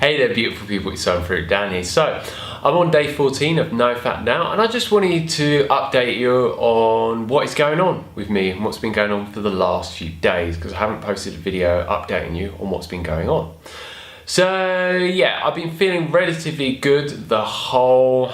Hey there beautiful people, it's Fruit Dan here. So, I'm on day 14 of NOFAP now, and I just wanted to update you on what is going on with me and what's been going on for the last few days, because I haven't posted a video updating you on what's been going on. So yeah, I've been feeling relatively good the whole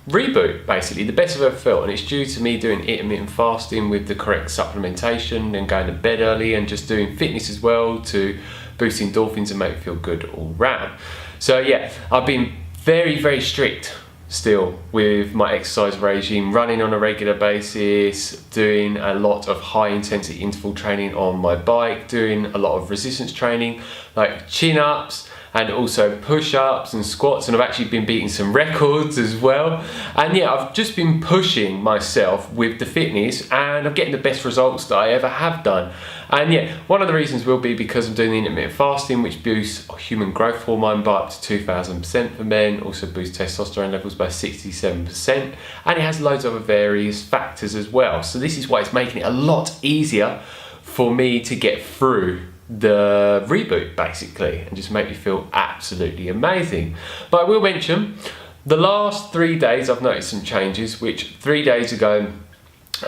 reboot, basically, the best I've ever felt, and it's due to me doing intermittent fasting with the correct supplementation and going to bed early and just doing fitness as well to boost endorphins and make me feel good all round. So yeah, I've been very strict still with my exercise regime, running on a regular basis, doing a lot of high intensity interval training on my bike, doing a lot of resistance training like chin-ups and also push-ups and squats, and I've actually been beating some records as well. And yeah, I've just been pushing myself with the fitness, and I'm getting the best results that I ever have done. And yeah, one of the reasons will be because I'm doing the intermittent fasting, which boosts human growth hormone by up to 2000% for men, also boosts testosterone levels by 67%, and it has loads of other various factors as well. So this is why it's making it a lot easier for me to get through the reboot, basically, and just make me feel absolutely amazing. But I will mention, the last 3 days I've noticed some changes, which 3 days ago,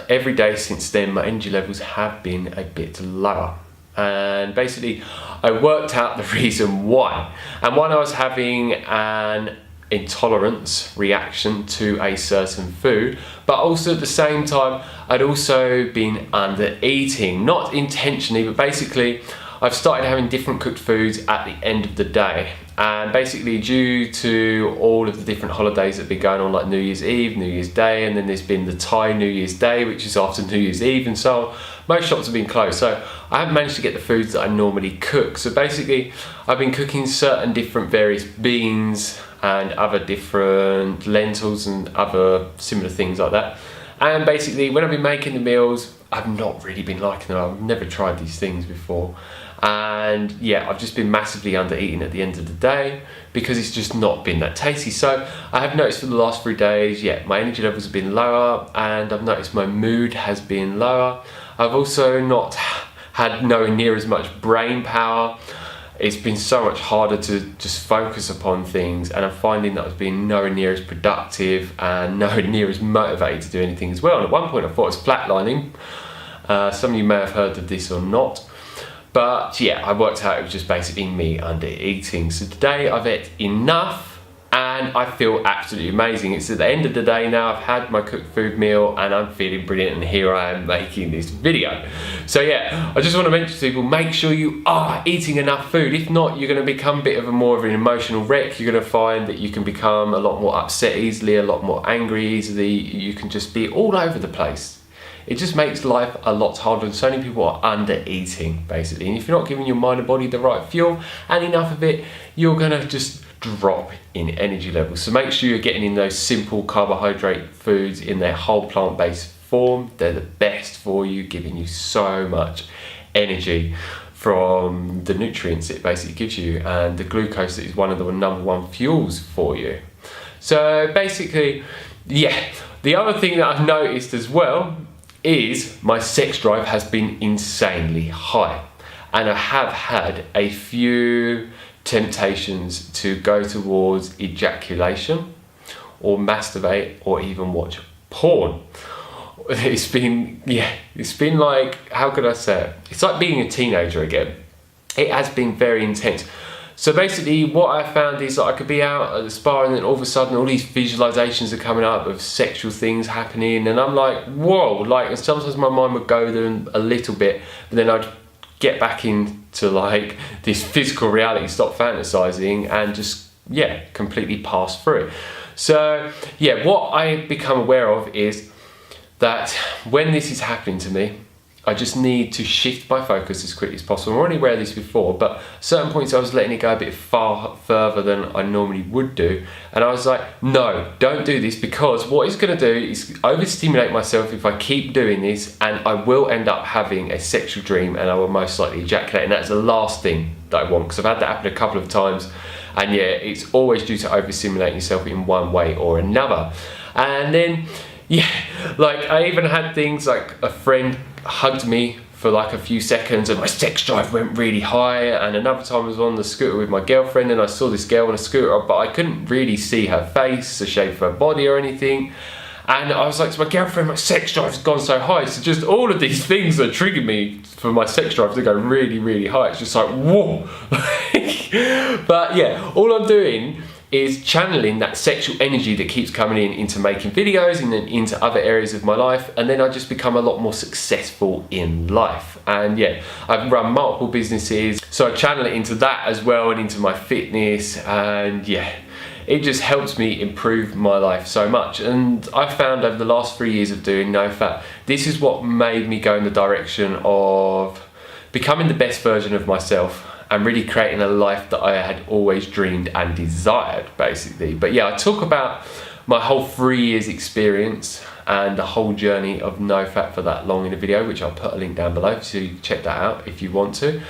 every day since then, my energy levels have been a bit lower. And basically, I worked out the reason why. And one, I was having an intolerance reaction to a certain food, but also at the same time, I'd also been under eating, not intentionally, but basically, I've started having different cooked foods at the end of the day. And basically, due to all of the different holidays that have been going on, like New Year's Eve, New Year's Day, and then there's been the Thai New Year's Day, which is after New Year's Eve, and so on, most shops have been closed. So I haven't managed to get the foods that I normally cook. So basically, I've been cooking certain different various beans and other different lentils and other similar things like that. And basically, when I've been making the meals, I've not really been liking them. I've never tried these things before. And yeah, I've just been massively under eating at the end of the day because it's just not been that tasty. So I have noticed for the last 3 days, yeah, my energy levels have been lower, and I've noticed my mood has been lower. I've also not had nowhere near as much brain power. It's been so much harder to just focus upon things, and I'm finding that I've been nowhere near as productive and nowhere near as motivated to do anything as well. And at one point I thought it was flatlining. Some of you may have heard of this or not. But yeah, I worked out it was just basically me under eating. So today I've ate enough and I feel absolutely amazing. It's at the end of the day now, I've had my cooked food meal and I'm feeling brilliant, and here I am making this video. So yeah, I just want to mention to people, make sure you are eating enough food. If not, you're going to become a bit of a more of an emotional wreck. You're going to find that you can become a lot more upset easily, a lot more angry easily. You can just be all over the place. It just makes life a lot harder, and so many people are under eating, basically. And if you're not giving your mind and body the right fuel and enough of it, you're gonna just drop in energy levels. So make sure you're getting in those simple carbohydrate foods in their whole plant-based form. They're the best for you, giving you so much energy from the nutrients it basically gives you, and the glucose that is one of the #1 fuels for you. So basically, yeah, the other thing that I've noticed as well is my sex drive has been insanely high, and I have had a few temptations to go towards ejaculation or masturbate or even watch porn. It's been like, how could I say it? It's like being a teenager again. It has been very intense. So basically what I found is that I could be out at the spa, and then all of a sudden all these visualizations are coming up of sexual things happening, and I'm like, whoa, like, and sometimes my mind would go there a little bit, but then I'd get back into like this physical reality, stop fantasizing, and just, yeah, completely pass through it. So yeah, what I become aware of is that when this is happening to me, I just need to shift my focus as quickly as possible. I'm already aware of this before, but at certain points I was letting it go a bit far further than I normally would do. And I was like, no, don't do this, because what it's gonna do is overstimulate myself if I keep doing this, and I will end up having a sexual dream and I will most likely ejaculate. And that's the last thing that I want, because I've had that happen a couple of times. And yeah, it's always due to overstimulating yourself in one way or another. And then, yeah, like I even had things like a friend hugged me for like a few seconds and my sex drive went really high. And another time I was on the scooter with my girlfriend and I saw this girl on a scooter, but I couldn't really see her face, the shape of her body or anything. And I was like to my girlfriend, my sex drive's gone so high. So just all of these things that triggered me for my sex drive to go really, really high. It's just like, whoa. But yeah, all I'm doing is channeling that sexual energy that keeps coming in into making videos and then into other areas of my life, and then I just become a lot more successful in life. And yeah, I've run multiple businesses, so I channel it into that as well and into my fitness, and yeah, it just helps me improve my life so much. And I found over the last 3 years of doing NoFap, this is what made me go in the direction of becoming the best version of myself and really creating a life that I had always dreamed and desired, basically. But yeah, I talk about my whole 3 years experience and the whole journey of NoFap for that long in a video, which I'll put a link down below, so you can check that out if you want to.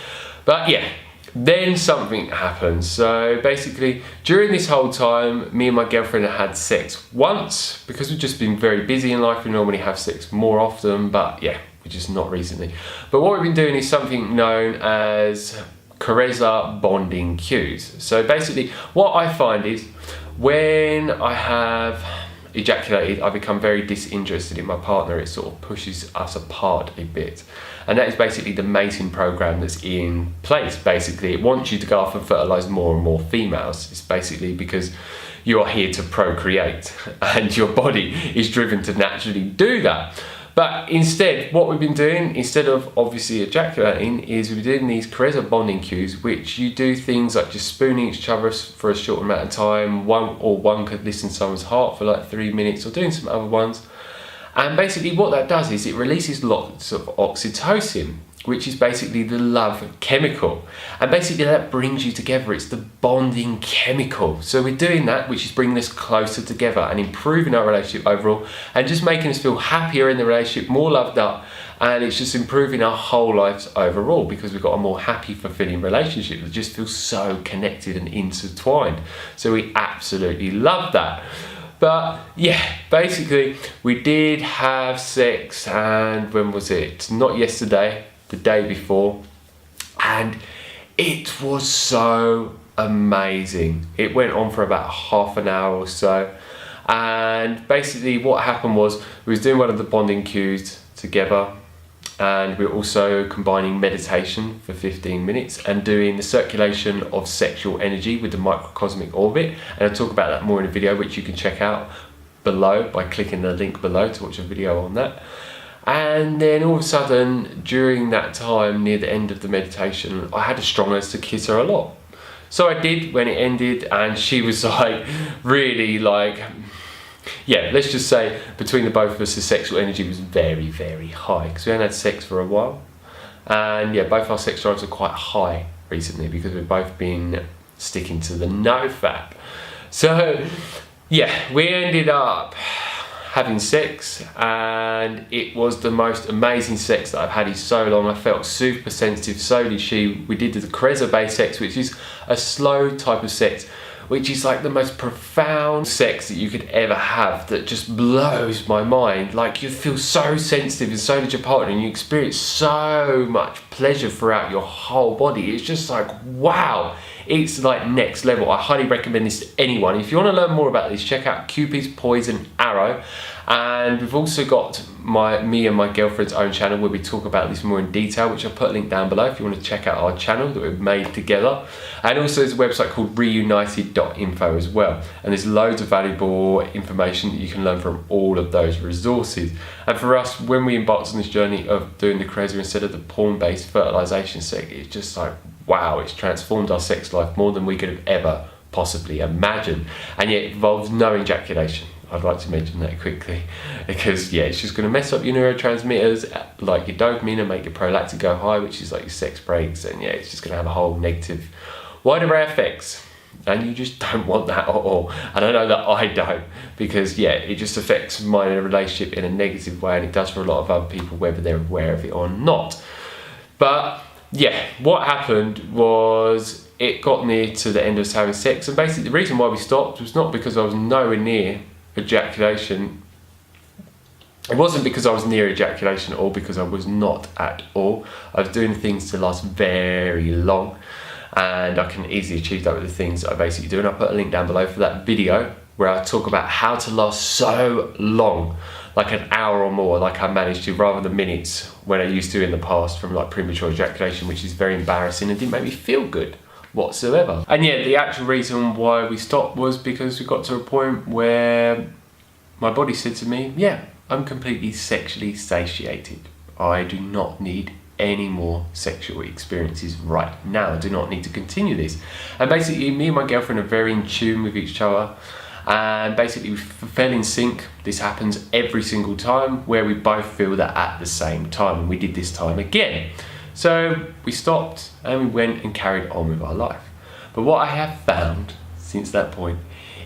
But yeah, then something happened. So basically, during this whole time, me and my girlfriend had sex once, because we've just been very busy in life. We normally have sex more often, but yeah, we're just not recently. But what we've been doing is something known as Carezza bonding cues. So basically what I find is when I have ejaculated, I become very disinterested in my partner. It sort of pushes us apart a bit, and that is basically the mating program that's in place. Basically it wants you to go off and fertilize more and more females. It's basically because you are here to procreate and your body is driven to naturally do that. But instead, what we've been doing, instead of obviously ejaculating, is we've been doing these Carezza bonding cues, which you do things like just spooning each other for a short amount of time. One could listen to someone's heart for like 3 minutes, or doing some other ones. And basically what that does is it releases lots of oxytocin, which is basically the love chemical. And basically that brings you together. It's the bonding chemical. So we're doing that, which is bringing us closer together and improving our relationship overall, and just making us feel happier in the relationship, more loved up. And it's just improving our whole lives overall, because we've got a more happy, fulfilling relationship that just feels so connected and intertwined. So we absolutely love that. But yeah, basically we did have sex, and when was it? Not yesterday, the day before, and it was so amazing. It went on for about half an hour or so, and basically what happened was we was doing one of the bonding cues together, and we were also combining meditation for 15 minutes and doing the circulation of sexual energy with the microcosmic orbit. And I'll talk about that more in a video, which you can check out below by clicking the link below to watch a video on that. And then all of a sudden, during that time, near the end of the meditation, I had a strong urge to kiss her a lot. So I did when it ended, and she was like, really like, yeah, let's just say between the both of us, the sexual energy was very, very high, because we hadn't had sex for a while. And yeah, both our sex drives are quite high recently, because we've both been sticking to the NoFap. So yeah, we ended up having sex, and it was the most amazing sex that I've had in so long. I felt super sensitive, so did she. We did the Carezza based sex, which is a slow type of sex, which is like the most profound sex that you could ever have, that just blows my mind. Like, you feel so sensitive, and so did your partner, and you experience so much pleasure throughout your whole body. It's just like, wow, it's like next level. I highly recommend this to anyone. If you want to learn more about this, check out Cupid's Poison Arrow. And we've also got me and my girlfriend's own channel where we talk about this more in detail, which I'll put a link down below if you want to check out our channel that we've made together. And also there's a website called reunited.info as well. And there's loads of valuable information that you can learn from all of those resources. And for us, when we embarked on this journey of doing the Carezza instead of the porn-based fertilization sex, it's just like, wow, it's transformed our sex life more than we could have ever possibly imagined. And yet it involves no ejaculation. I'd like to mention that quickly, because yeah, it's just going to mess up your neurotransmitters like your dopamine and make your prolactin go high, which is like your sex breaks, and yeah, it's just going to have a whole negative wide array of effects, and you just don't want that at all. And I know that I don't, because yeah, it just affects my relationship in a negative way, and it does for a lot of other people, whether they're aware of it or not. But yeah, what happened was it got near to the end of us having sex, and basically the reason why we stopped was not because I was nowhere near ejaculation. It wasn't because I was near ejaculation or because I was not at all. I was doing things to last very long, and I can easily achieve that with the things that I basically do. And I'll put a link down below for that video where I talk about how to last so long, like an hour or more, like I managed to, rather than minutes when I used to in the past from like premature ejaculation, which is very embarrassing and didn't make me feel good whatsoever. And yeah, the actual reason why we stopped was because we got to a point where my body said to me, yeah, I'm completely sexually satiated. I do not need any more sexual experiences right now. I do not need to continue this. And basically, me and my girlfriend are very in tune with each other. And basically, we fell in sync. This happens every single time where we both feel that at the same time. And we did this time again. So we stopped and we went and carried on with our life. But what I have found since that point,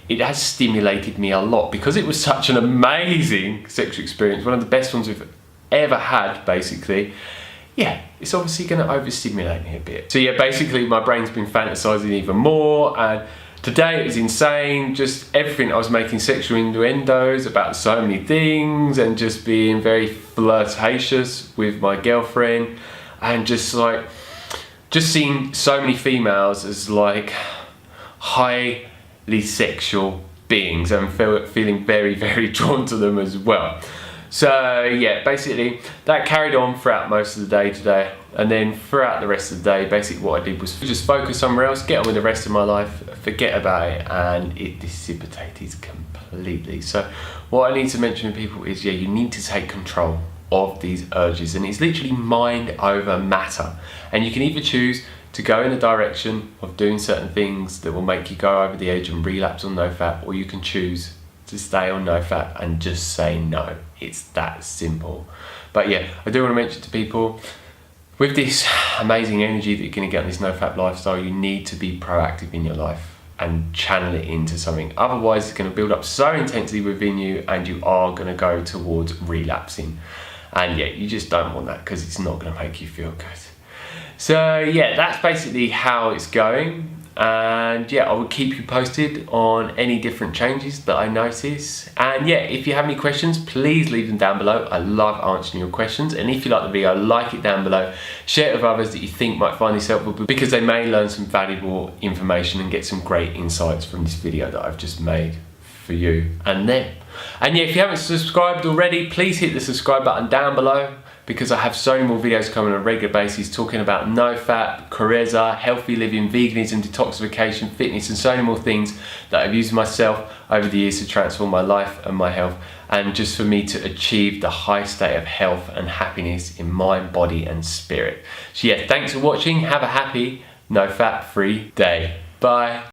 it has stimulated me a lot because it was such an amazing sexual experience, one of the best ones we've ever had, basically. Yeah, it's obviously going to overstimulate me a bit. So yeah, basically my brain's been fantasizing even more, and today it was insane. Just everything, I was making sexual innuendos about so many things and just being very flirtatious with my girlfriend, and just seeing so many females as like highly sexual beings and feeling very, very drawn to them as well. So yeah, basically that carried on throughout most of the day today, and then throughout the rest of the day, basically what I did was just focus somewhere else, get on with the rest of my life, forget about it, and it dissipated completely. So what I need to mention to people is, yeah, you need to take control of these urges, and it's literally mind over matter. And you can either choose to go in a direction of doing certain things that will make you go over the edge and relapse on NoFap, or you can choose to stay on NoFap and just say no. It's that simple. But yeah, I do want to mention to people, with this amazing energy that you're going to get on this NoFap lifestyle, you need to be proactive in your life and channel it into something. Otherwise, it's going to build up so intensely within you and you are going to go towards relapsing. And yeah, you just don't want that because it's not going to make you feel good. So yeah, that's basically how it's going. And yeah, I will keep you posted on any different changes that I notice. And yeah, if you have any questions, please leave them down below. I love answering your questions. And if you like the video, like it down below. Share it with others that you think might find this helpful, because they may learn some valuable information and get some great insights from this video that I've just made for you and them. And yeah, if you haven't subscribed already, please hit the subscribe button down below, because I have so many more videos coming on a regular basis talking about NoFap, Careza, healthy living, veganism, detoxification, fitness, and so many more things that I've used myself over the years to transform my life and my health, and just for me to achieve the high state of health and happiness in mind, body, and spirit. So yeah, thanks for watching. Have a happy NoFap free day. Bye.